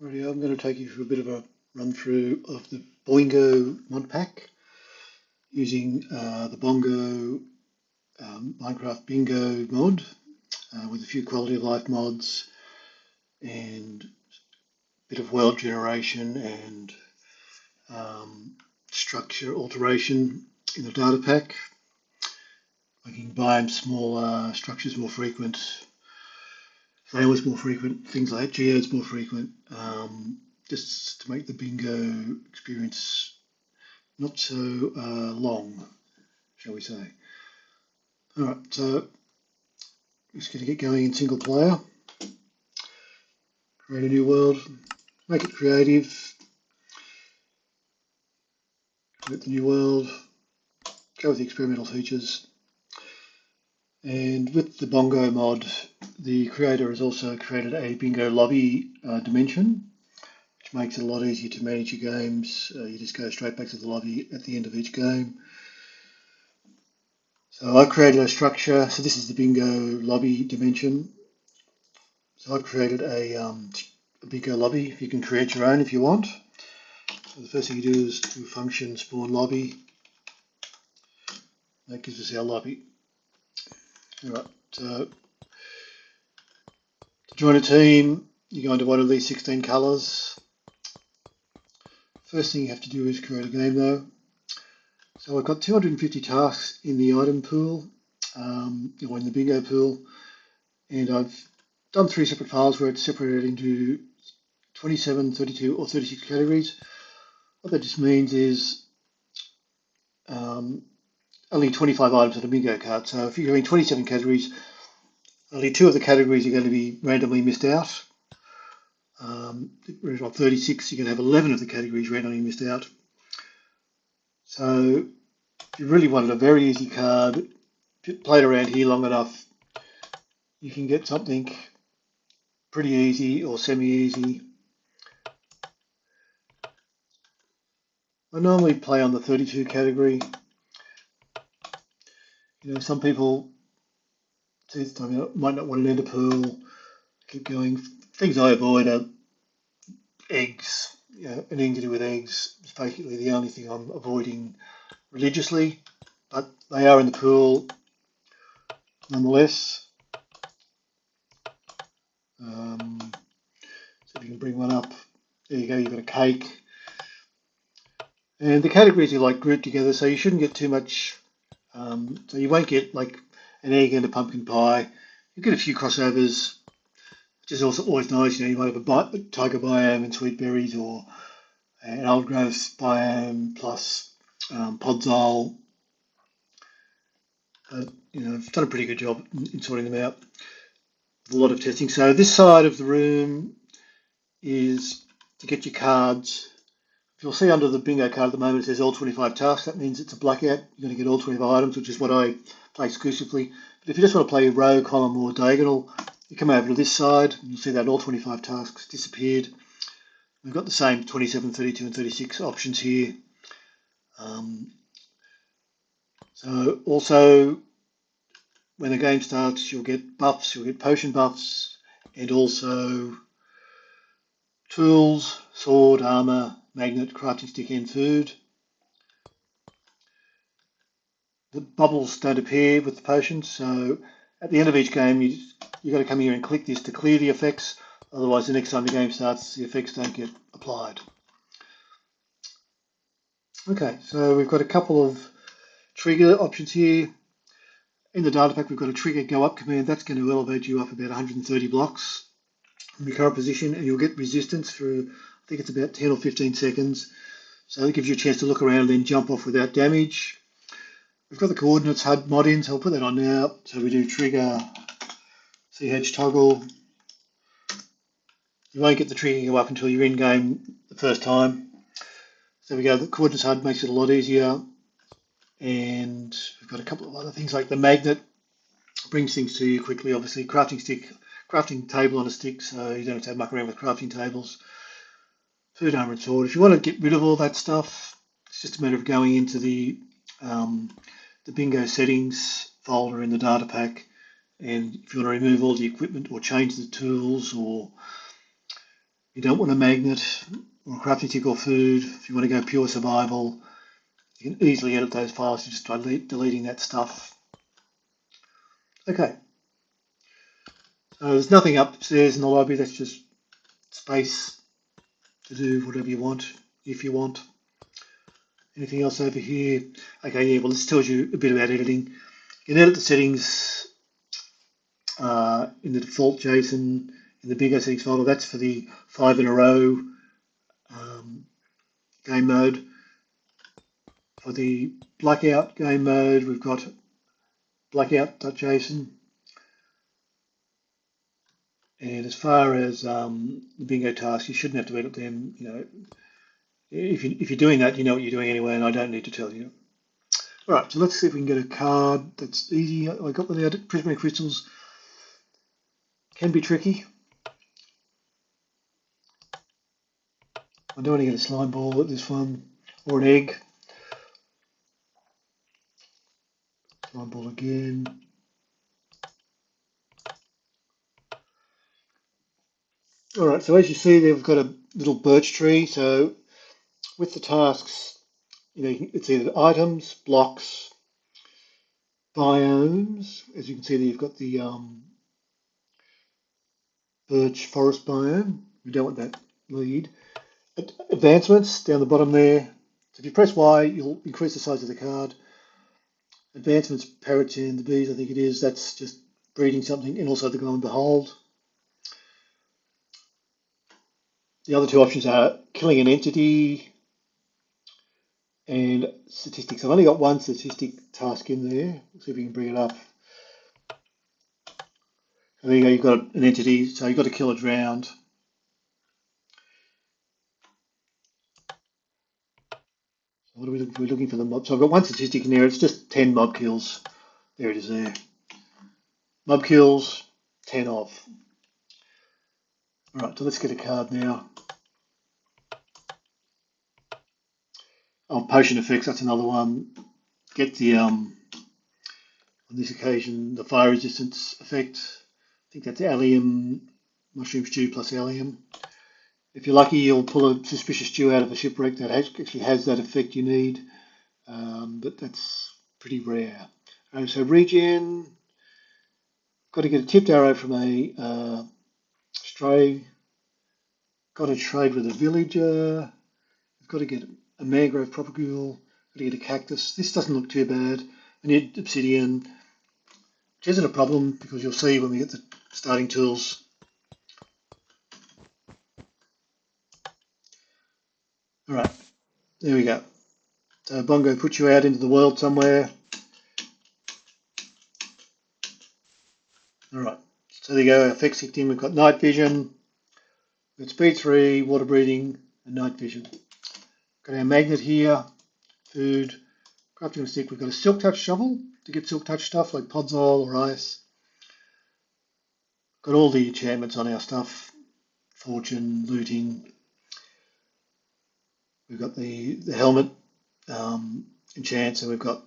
Rightio, I'm going to take you through a bit of a run through of the Boingo mod pack using the Bongo Minecraft Bingo mod with a few quality of life mods and a bit of world generation and structure alteration in the data pack, making biomes smaller, structures more frequent, flowers more frequent, things like geodes more frequent, just to make the bingo experience not so long, shall we say. Alright, so just going to get going in single player, create a new world, make it creative, create the new world, go with the experimental features, and with the Bongo mod, the creator has also created a bingo lobby dimension, which makes it a lot easier to manage your games. You just go straight back to the lobby at the end of each game. So I created a structure, so this is the bingo lobby dimension. So I've created a bingo lobby. You can create your own if you want. So the first thing you do is do function spawn lobby. That gives us our lobby. Alright, so to join a team, you go into one of these 16 colours. First thing you have to do is create a game though. So I've got 250 tasks in the item pool, or in the bingo pool, and I've done 3 separate files where it's separated into 27, 32 or 36 categories. What that just means is only 25 items on a bingo card. So if you're doing 27 categories, only 2 of the categories are going to be randomly missed out. Whereas on 36, you're going to have 11 of the categories randomly missed out. So if you really wanted a very easy card, if you played around here long enough, you can get something pretty easy or semi-easy. I normally play on the 32 category. You know, some people might not want an ender pool, keep going. Things I avoid are eggs. You know, anything to do with eggs is basically the only thing I'm avoiding religiously, but they are in the pool nonetheless. So if you can bring one up, there you go, you've got a cake. And the categories are like grouped together, so you shouldn't get too much. So you won't get like an egg and a pumpkin pie. You get a few crossovers, which is also always nice. You know, you might have a tiger biome and sweet berries, or an old growth biome plus podzol. You know, I've done a pretty good job in sorting them out with a lot of testing. So this side of the room is to get your cards. You'll see under the bingo card at the moment it says all 25 tasks. That means it's a blackout. You're going to get all 25 items, which is what I play exclusively. But if you just want to play row, column, or diagonal, you come over to this side and you'll see that all 25 tasks disappeared. We've got the same 27, 32, and 36 options here. So also, when the game starts, you'll get buffs, you'll get potion buffs, and also tools, sword, armor, magnet, crafting stick, and food. The bubbles don't appear with the potions, so at the end of each game, you've got to come here and click this to clear the effects. Otherwise, the next time the game starts, the effects don't get applied. Okay, so we've got a couple of trigger options here. In the data pack, we've got a trigger go up command. That's going to elevate you up about 130 blocks from your current position, and you'll get resistance for, I think it's about 10 or 15 seconds. So that gives you a chance to look around and then jump off without damage. We've got the coordinates HUD mod in, so I'll put that on now. So we do trigger CH toggle. You won't get the trigger go up until you're in game the first time. So we go, the coordinates HUD makes it a lot easier. And we've got a couple of other things like the magnet brings things to you quickly, obviously. Crafting table on a stick, so you don't have to muck around with crafting tables. Food, armor, and sword. If you want to get rid of all that stuff, it's just a matter of going into the bingo settings folder in the data pack, and if you want to remove all the equipment or change the tools or You don't want a magnet or a crafting stick or food. If you want to go pure survival, you can easily edit those files just by deleting that stuff. Okay, so there's nothing upstairs in the library. That's just space to do whatever you want, if you want. Anything else over here? Okay, yeah, well, this tells you a bit about editing. You can edit the settings in the default JSON in the Boingo settings folder. That's for the 5 in a row game mode. For the blackout game mode, we've got blackout.json. And as far as the Boingo tasks, you shouldn't have to edit them. You know, if you're doing that, you know what you're doing anyway, and I don't need to tell you. All right, so let's see if we can get a card that's easy. I got one of the prismatic crystals. Can be tricky. I don't want to get a slime ball at this one, or an egg. Slime ball again. All right, so as you see, they've got a little birch tree. So with the tasks, you know, it's either items, blocks, biomes. As you can see there, you've got the birch forest biome. We don't want that lead. Advancements down the bottom there. So if you press Y, you'll increase the size of the card. Advancements, paratin, the bees, I think it is. That's just breeding something, and also the glow and behold. The other two options are killing an entity and statistics. I've only got one statistic task in there. Let's see if we can bring it up. So there you go, you've got an entity, so you've got to kill it round. What are we looking for? We're looking for the mob. So I've got one statistic in there, it's just 10 mob kills. There it is there. Mob kills, 10 off. Alright, so let's get a card now. Oh, potion effects, that's another one. Get the, on this occasion, the fire resistance effect. I think that's allium, mushroom stew plus allium. If you're lucky, you'll pull a suspicious stew out of a shipwreck that actually has that effect you need, but that's pretty rare. So regen, got to get a tipped arrow from a stray. Got to trade with a villager. We've got to get a mangrove propagule. Got to get a cactus. This doesn't look too bad. I need obsidian, which isn't a problem because you'll see when we get the starting tools. All right, there we go. So Boingo puts you out into the world somewhere. All right, so there you go. Effects kicked in. We've got night vision. We've got speed 3, water breathing, and night vision. Got our magnet here, food, crafting stick. We've got a silk touch shovel to get silk touch stuff like podzol or ice. Got all the enchantments on our stuff, fortune, looting. We've got the helmet enchant, so we've got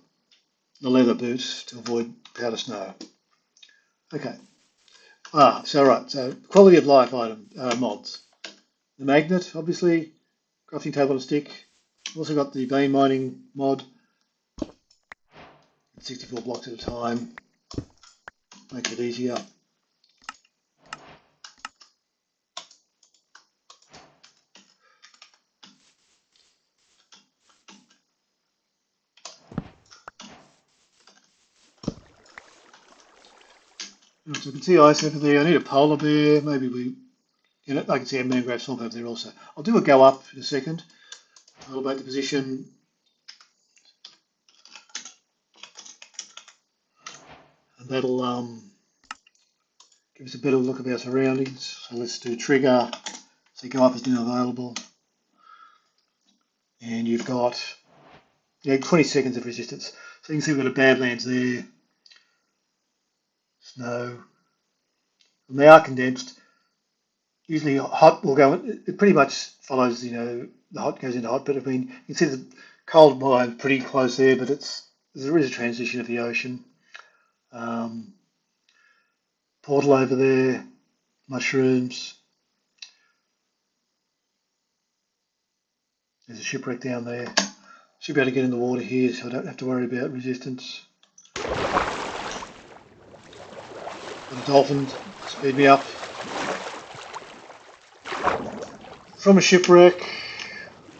the leather boots to avoid powder snow. Okay. So right, so quality of life item mods. The magnet, obviously, crafting table and stick. We've also got the vein mining mod, 64 blocks at a time, makes it easier. So you can see ice over there. I need a polar bear. Maybe I can see a mangrove swamp over there also. I'll do a go up in a second. Elevate the position. And that'll give us a better look of our surroundings. So let's do trigger. So go up is now available. And you've got 20 seconds of resistance. So you can see we've got a Badlands there. Snow. And they are condensed. Usually hot will go, it pretty much follows, the hot goes into hot, but I mean, you can see the cold biome pretty close there, but there is a transition of the ocean. Portal over there, mushrooms. There's a shipwreck down there. Should be able to get in the water here, so I don't have to worry about resistance. Got a dolphin, speed me up. From a shipwreck,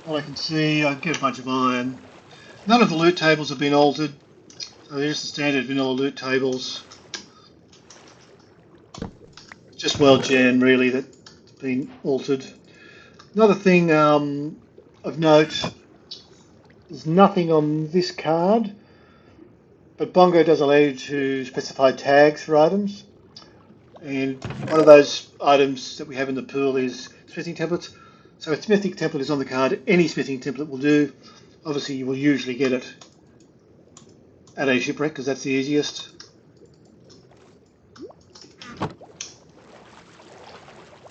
all I can see, I get a bunch of iron. None of the loot tables have been altered, so they're just the standard vanilla loot tables. Just World Jam, really, that's been altered. Another thing of note, there's nothing on this card, but Boingo does allow you to specify tags for items. And one of those items that we have in the pool is smithing templates. So a smithing template is on the card. Any smithing template will do. Obviously, you will usually get it at a shipwreck because that's the easiest.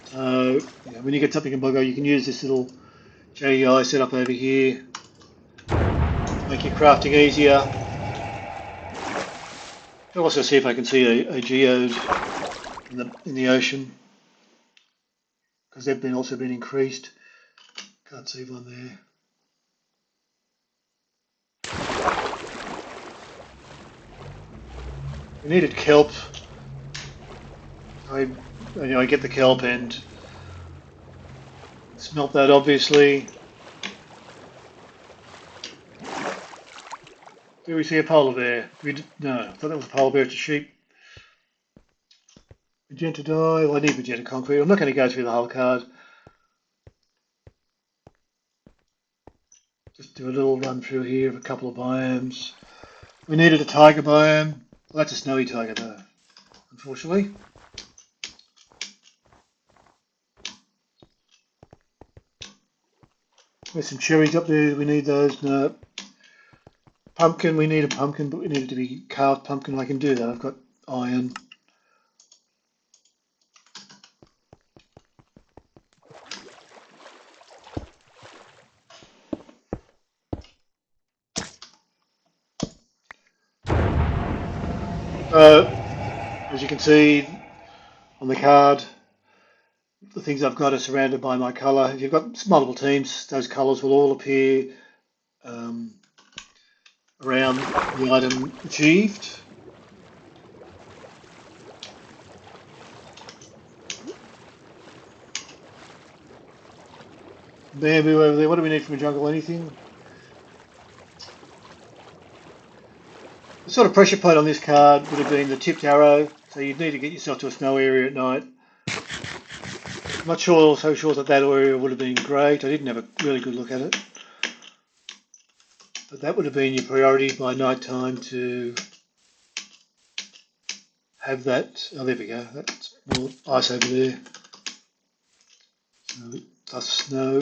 So when you get something in Boingo, you can use this little JDI setup over here to make your crafting easier. I'll also see if I can see a geode in the ocean because they've also been increased. Can't see one there. We needed kelp. I get the kelp and smelt that, obviously. Do we see a polar bear? No, I thought that was a polar bear. It's a sheep. Magenta dye. Well, I need magenta concrete. I'm not going to go through the whole card. Just do a little run through here of a couple of biomes. We needed a tiger biome. Well, that's a snowy tiger though, unfortunately. There's some cherries up there. We need those. No. Pumpkin. We need a pumpkin, but we need it to be carved pumpkin. I can do that. I've got iron. As you can see on the card, the things I've got are surrounded by my colour. If you've got multiple teams, those colours will all appear around the item achieved. Bamboo over there. What do we need from a jungle? Anything? The sort of pressure point on this card would have been the tipped arrow, so you'd need to get yourself to a snow area at night. I'm not so sure that area would have been great. I didn't have a really good look at it. But that would have been your priority by night time to have that. Oh, there we go. That's more ice over there. So that's snow.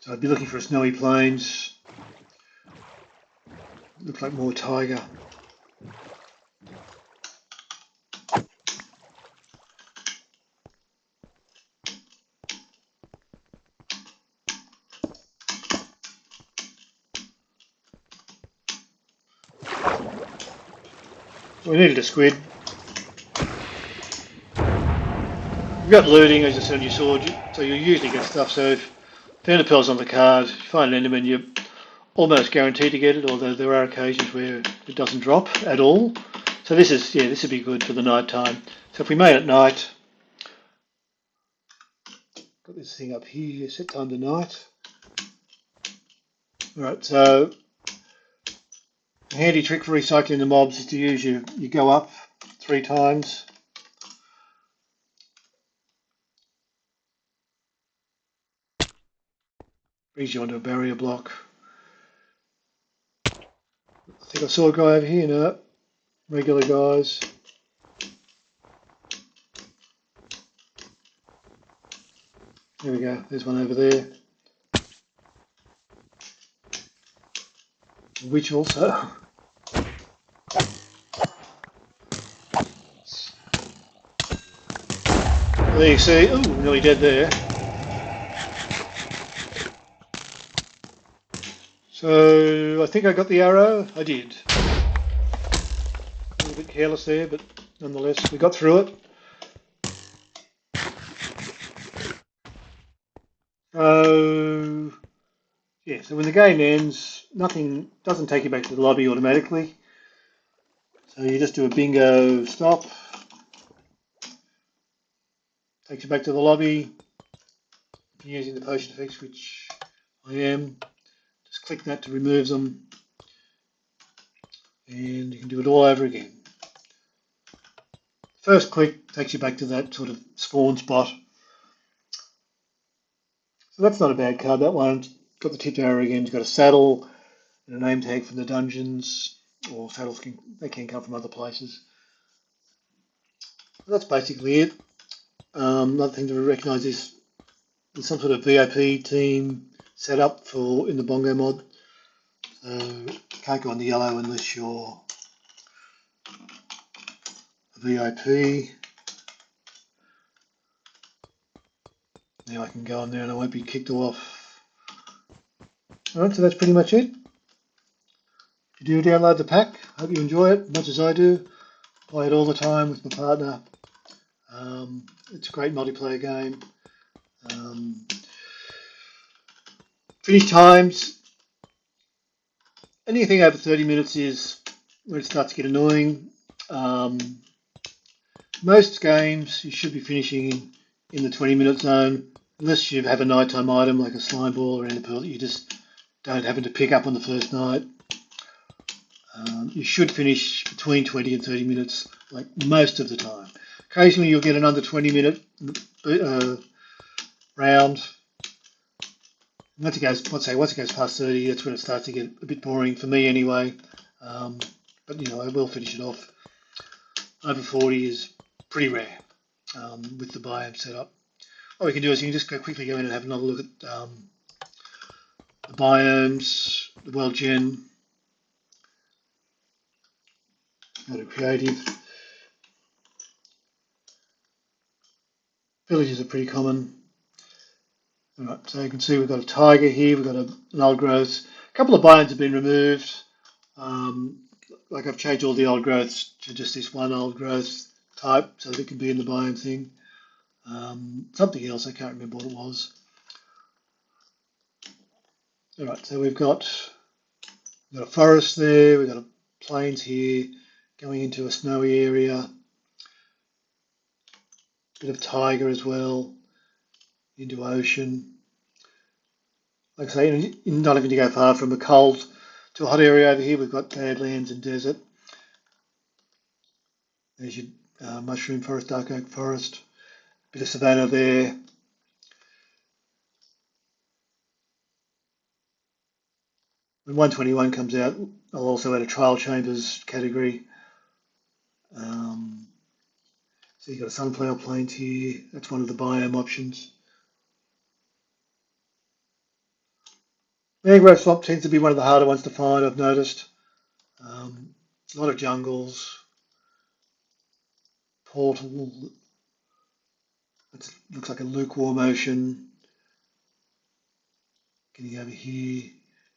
So I'd be looking for snowy plains. Looks like more tiger. We needed a squid. You've got looting, as I said, on your sword, so you usually get stuff. So if Found Pearl's on the card, if you find an enderman, you're almost guaranteed to get it, although there are occasions where it doesn't drop at all. So this would be good for the night time. So if we made it night, got this thing up here, set time to night. Alright, so a handy trick for recycling the mobs is to use you go up 3 times. Brings you onto a barrier block. I think I saw a guy over here, no, regular guys. There we go, there's one over there. Which also. There you see, ooh, nearly dead there. So I think I got the arrow. I did. A little bit careless there, but nonetheless, we got through it. So yeah, so when the game ends, nothing doesn't take you back to the lobby automatically. So you just do a bingo stop, takes you back to the lobby. If you're using the potion effects, which I am, just click that to remove them, and you can do it all over again. First click takes you back to that sort of spawn spot. So that's not a bad card, that one. Got the tipped arrow again, it's got a saddle and a name tag from the dungeons, or saddles they can come from other places. So that's basically it. Another thing to recognise is there's some sort of VIP team set up for in the Boingo mod. So you can't go on the yellow unless you're a VIP. Now I can go on there and I won't be kicked off. Alright, so that's pretty much it. If you do download the pack, hope you enjoy it as much as I do. Play it all the time with my partner. It's a great multiplayer game. Finish times, anything over 30 minutes is where it starts to get annoying. Most games you should be finishing in the 20-minute zone, unless you have a nighttime item like a slime ball or any pearl that you just don't happen to pick up on the first night. You should finish between 20 and 30 minutes, like most of the time. Occasionally you'll get an under 20-minute round. And once it goes past 30, that's when it starts to get a bit boring for me anyway. But I will finish it off. Over 40 is pretty rare with the biome setup. What we can do is you can just quickly go in and have another look at the biomes, the world gen, go to creative. Villages are pretty common. Alright, so you can see we've got a tiger here, we've got an old growth. A couple of biomes have been removed. Like I've changed all the old growths to just this one old growth type so that it can be in the biome thing. Something else, I can't remember what it was. Alright, so we've got a forest there, we've got a plains here, going into a snowy area. Bit of tiger as well, into ocean. Like I say, not having to go far from a cold to a hot area over here, we've got badlands and desert. There's your mushroom forest, dark oak forest, bit of savanna there. When 121 comes out, I'll also add a trial chambers category. So you've got a sunflower plains here, that's one of the biome options. Mangrove swamp tends to be one of the harder ones to find, I've noticed. A lot of jungles. Portal, it looks like a lukewarm ocean. Getting over here,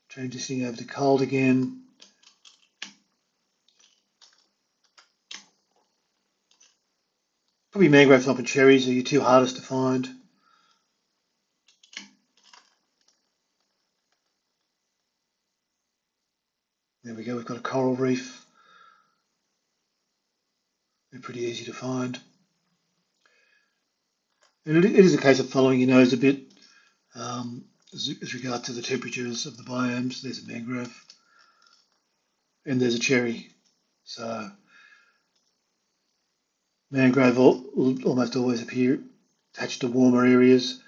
transitioning over to cold again. Probably mangrove swamp and cherries are your two hardest to find. There we go, we've got a coral reef. They're pretty easy to find. And it is a case of following your nose a bit as regards to the temperatures of the biomes. There's a mangrove and there's a cherry. So mangrove will almost always appear attached to warmer areas.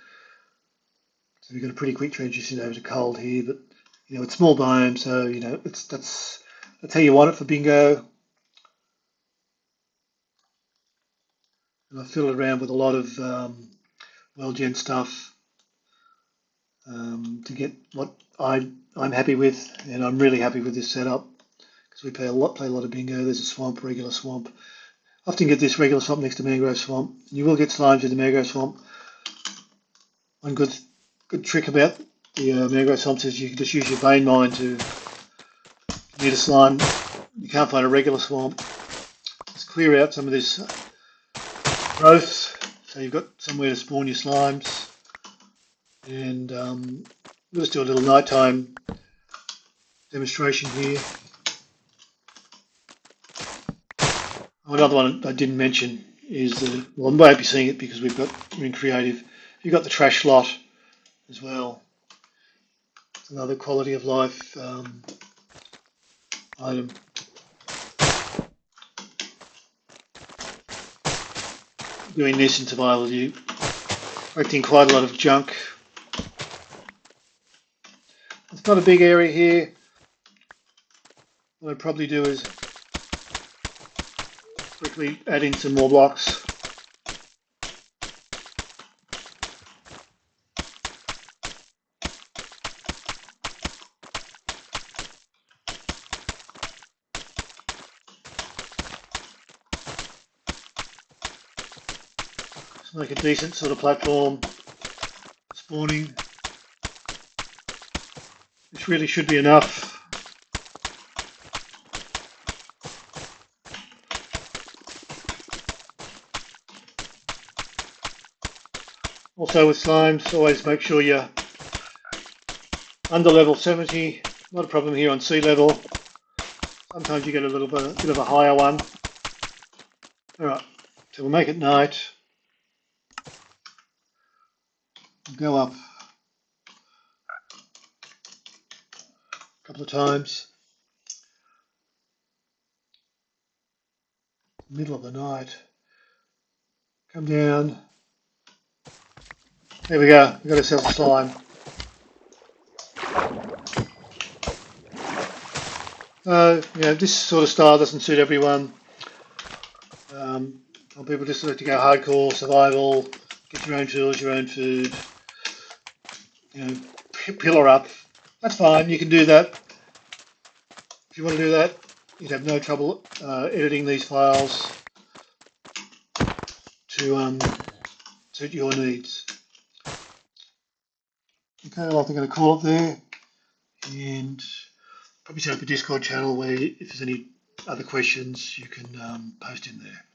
So we've got a pretty quick transition over to cold here, but it's small biome, so that's how you want it for bingo. And I fiddle around with a lot of well gen stuff to get what I'm happy with, and I'm really happy with this setup because we play a lot of bingo. There's a swamp, regular swamp. Often get this regular swamp next to mangrove swamp. You will get slimes in the mangrove swamp. One good trick about the mangrove swamps is you can just use your vein mine to get a slime. You can't find a regular swamp. Just clear out some of this growth, so you've got somewhere to spawn your slimes. And we'll just do a little nighttime demonstration here. Oh, another one I didn't mention is well, I won't be seeing it because we're in creative. You've got the trash slot as well. It's another quality of life item. Doing this in survival, you collecting quite a lot of junk. It's not a big area here. What I'd probably do is quickly add in some more blocks. To make a decent sort of platform spawning. This really should be enough. Also with slimes, always make sure you're under level 70. Not a problem here on sea level. Sometimes you get a little bit of a higher one. Alright, so we'll make it night. Go up a couple of times. Middle of the night. Come down. There we go. We've got ourselves a slime. This sort of style doesn't suit everyone. Some people just like to go hardcore survival, get your own tools, your own food, pillar up. That's fine. You can do that. If you want to do that, you'd have no trouble editing these files to suit your needs. Okay, well, I think I'm going to call it there, and probably set up a Discord channel where if there's any other questions, you can post in there.